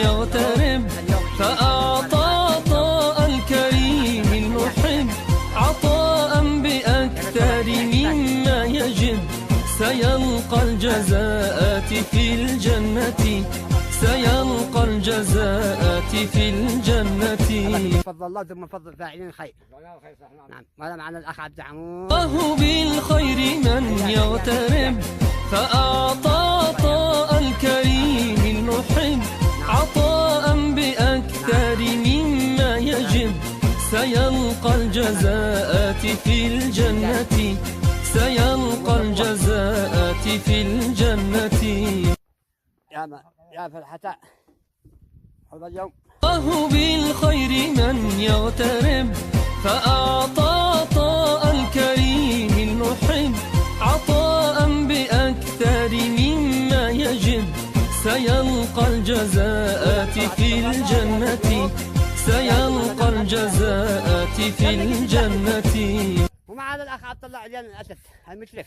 يغترب فأعطى عطاء الكريم المحب عطاء بأكثر مما يجب سيلقى الجزاءات في الجنة سيلقى الجزاءات في الجنة. فضل الله ثم فضل فاعلين الخير. نعم. ولا معنا الأخ عبد العمود. الله بالخير من يغترب فأعطى عطاء الكريم المحب عطاء بأكثر مما يجب سيلقى الجزاءات في الجنة سيلقى الجزاءات في الجنة. يا فرحة حب اليوم. الله بالخير من يغترب فأعطى عطاء الكريم المحب عطاء بأكثر مما يجب سيلقى الجزاءات في الجنة سيلقى الجزاءات في الجنة. ومعنا الأخ عبد الله عليان الأسد المشرف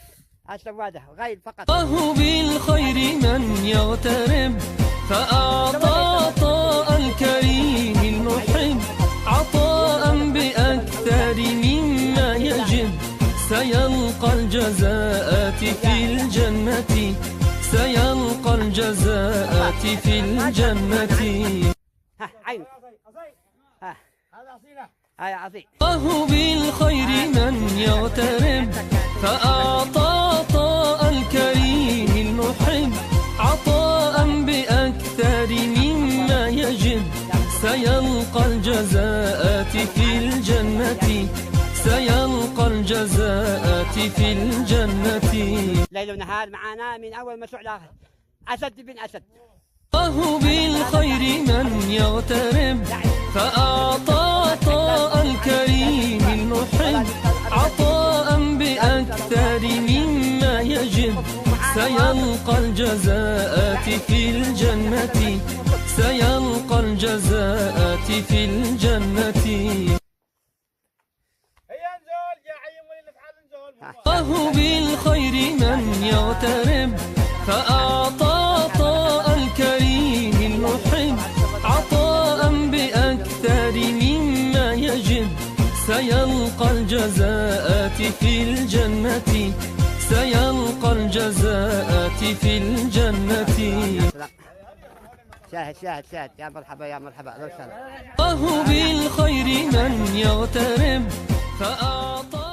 السواده غير فقط. الله بالخير من يغترب فأعطى عطاء الكريم المحب عطاء بأكثر مما يجب سيلقى الجزاءات في الجنة سيلقى الجزاءات في الجنة. عين هاي عظيم. الله بالخير من يغترب فأعطى عطاء الكريم المحب عطاء بأكثر مما يجب سيلقى الجزاءات في الجنة سيلقى الجزاءات في الجنة. ليل ونهار معنا من أول مشروع لآخر. أسد بن أسد. الله بالخير من يغترب فأعطى عطاء الكريم المحب عطاء بأكثر مما يجب سيلقى الجزاءات في الجنة سيلقى الجزاءات في الجنة. الله بالخير من يغترب فأعطى عطاء الكريم المحب عطاء بأكثر مما يجب سيلقى الجزاءات في الجنة سيلقى الجزاءات في الجنة. شاهد يا مرحبا يا مرحبا. الله بالخير من يغترب فأعطى